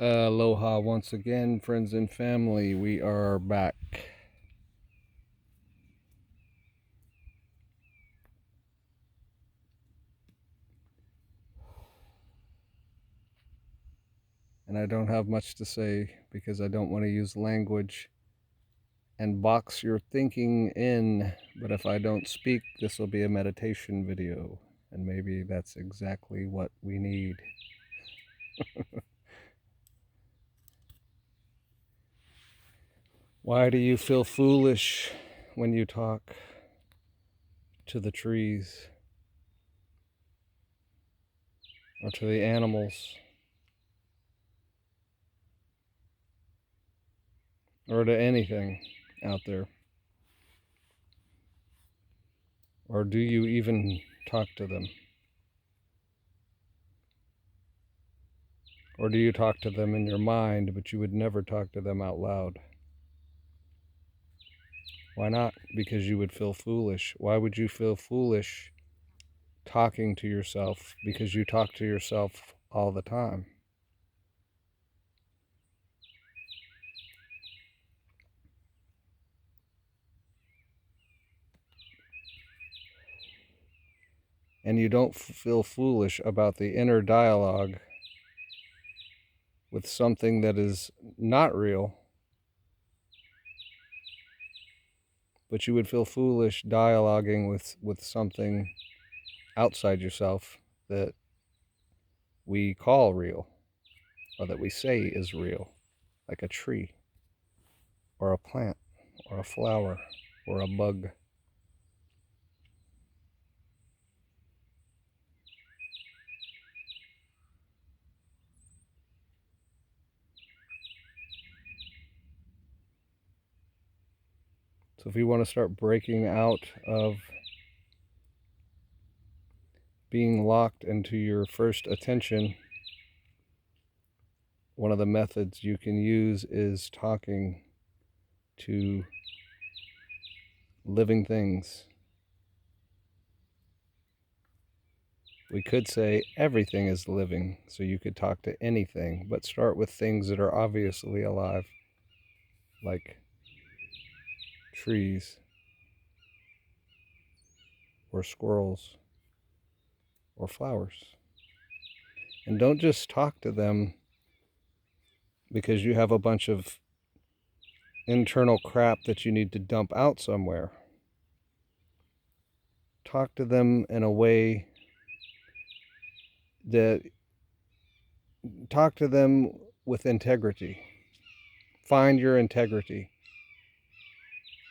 Aloha once again, friends and family. We are back. And I don't have much to say because I don't want to use language and box your thinking in. But if I don't speak, this will be a meditation video. And maybe that's exactly what we need. Why do you feel foolish when you talk to the trees or to the animals or to anything out there? Or do you even talk to them? Or do you talk to them in your mind, but you would never talk to them out loud? Why not? Because you would feel foolish. Why would you feel foolish talking to yourself? Because you talk to yourself all the time. And you don't feel foolish about the inner dialogue with something that is not real, but you would feel foolish dialoguing with something outside yourself that we call real, or that we say is real, like a tree, or a plant, or a flower, or a bug. So if you want to start breaking out of being locked into your first attention, one of the methods you can use is talking to living things. We could say everything is living, so you could talk to anything, but start with things that are obviously alive, like trees, or squirrels, or flowers. And don't just talk to them because you have a bunch of internal crap that you need to dump out somewhere. Talk to them in a way that talk to them with integrity. Find your integrity.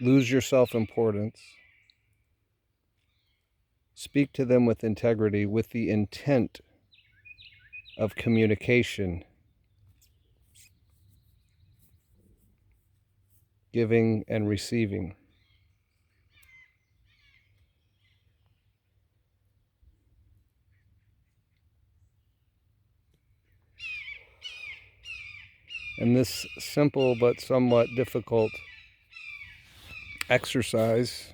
Lose your self-importance. Speak to them with integrity, with the intent of communication, giving and receiving. And this simple but somewhat difficult exercise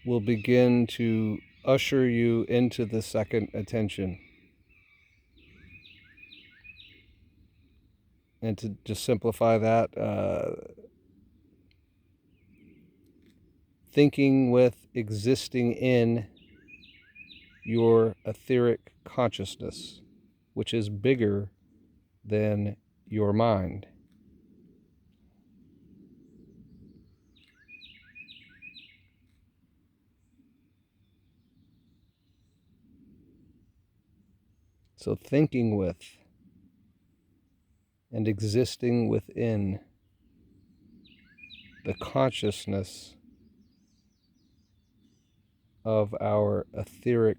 will begin to usher you into the second attention. And to just simplify that, thinking with, existing in your etheric consciousness, which is bigger than your mind. So thinking with and existing within the consciousness of our etheric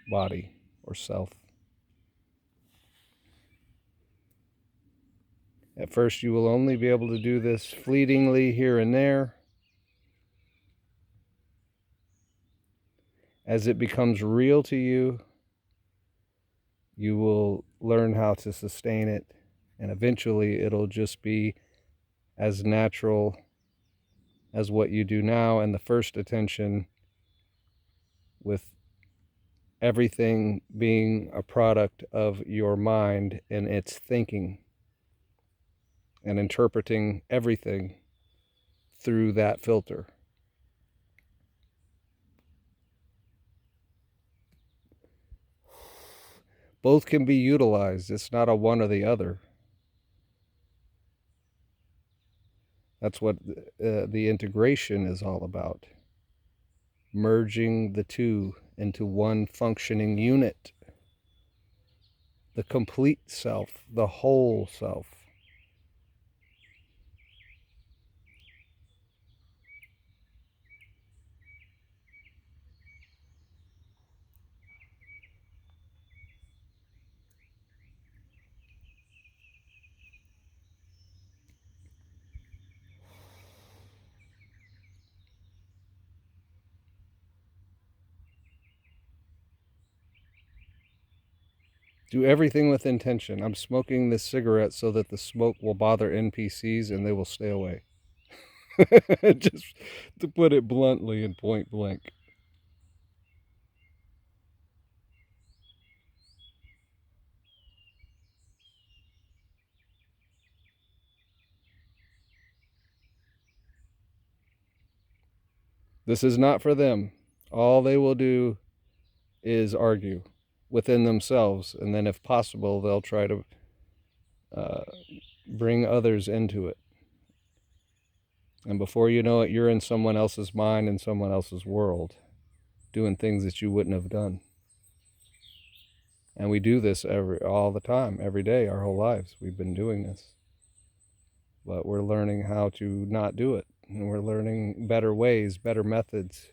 body or self. At first, you will only be able to do this fleetingly here and there. As it becomes real to you, you will learn how to sustain it, and eventually it'll just be as natural as what you do now. And the first attention with everything being a product of your mind and its thinking, and interpreting everything through that filter. Both can be utilized. It's not a one or the other. That's what the integration is all about. Merging the two into one functioning unit. The complete self, the whole self. Do everything with intention. I'm smoking this cigarette so that the smoke will bother NPCs and they will stay away. Just to put it bluntly and point blank. This is not for them. All they will do is argue within themselves, and then if possible, they'll try to bring others into it. And before you know it, you're in someone else's mind and someone else's world, doing things that you wouldn't have done. And we do this all the time, every day, our whole lives. We've been doing this. But we're learning how to not do it. And we're learning better ways, better methods.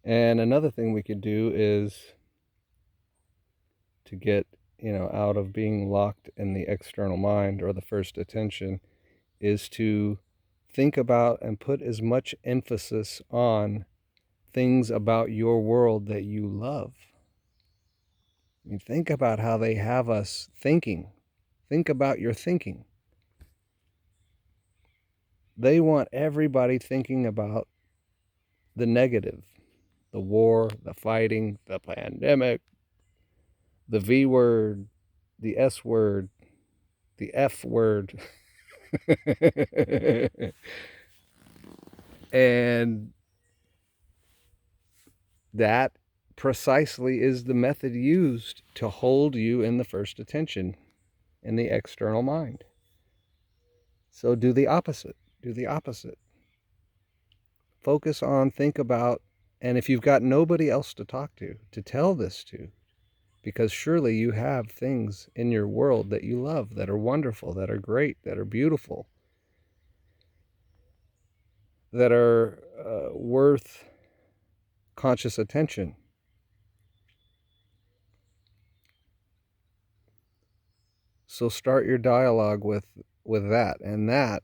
And another thing we could do is to get, out of being locked in the external mind or the first attention, is to think about and put as much emphasis on things about your world that you love. I mean, think about how they have us thinking. Think about your thinking. They want everybody thinking about the negative, the war, the fighting, the pandemic, the V word, the S word, the F word. And that precisely is the method used to hold you in the first attention, in the external mind. So do the opposite. Do the opposite. Focus on, think about, and if you've got nobody else to talk to tell this to, because surely you have things in your world that you love, that are wonderful, that are great, that are beautiful, that are worth conscious attention. So start your dialogue with that, and that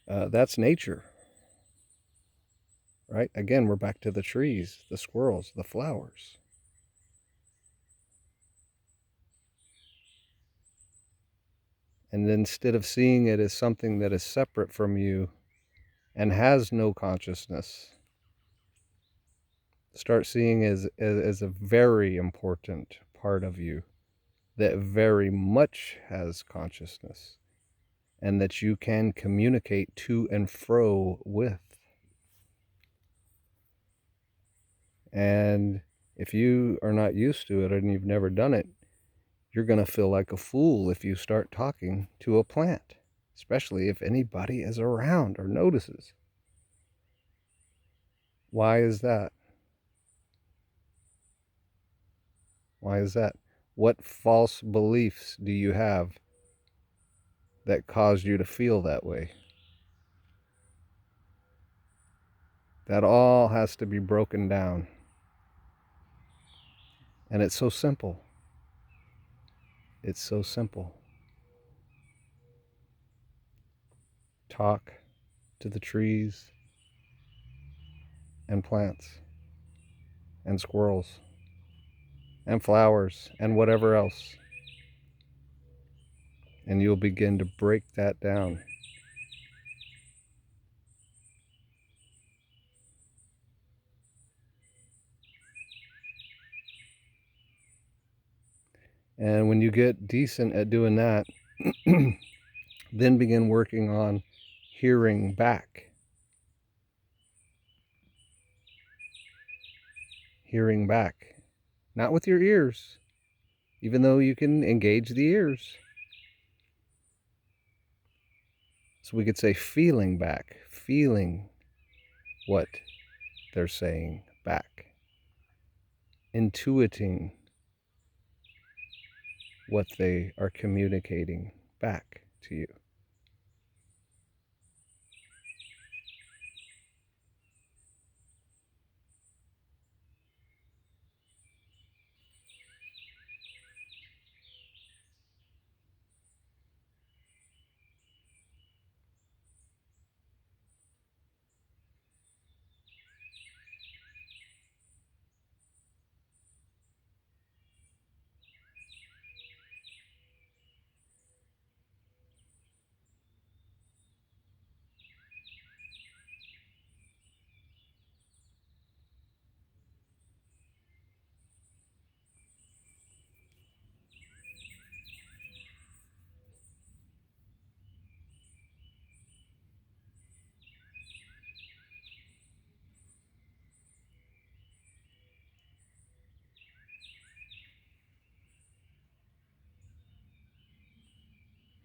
that's nature, right? Again, we're back to the trees, the squirrels, the flowers. And instead of seeing it as something that is separate from you and has no consciousness, start seeing as a very important part of you that very much has consciousness and that you can communicate to and fro with. And if you are not used to it and you've never done it, you're going to feel like a fool if you start talking to a plant, especially if anybody is around or notices. Why is that? Why is that? What false beliefs do you have that caused you to feel that way? That all has to be broken down. And it's so simple. It's so simple. Talk to the trees. and plants and squirrels and flowers and whatever else. And you'll begin to break that down. And when you get decent at doing that, then begin working on hearing back. Hearing back. Not with your ears, even though you can engage the ears. So we could say feeling back, feeling what they're saying back, intuiting what they are communicating back to you.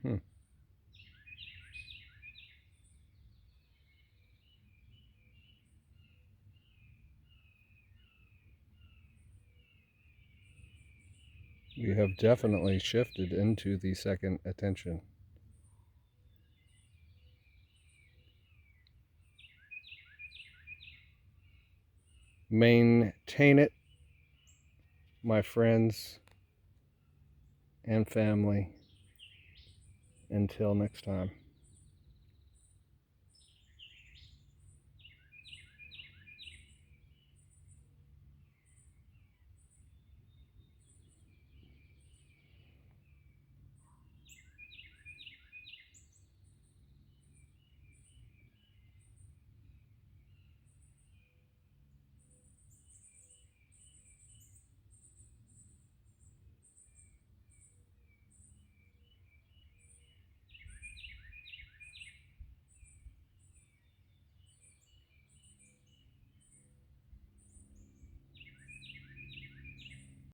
Hmm. We have definitely shifted into the second attention. Maintain it, my friends and family. Until next time.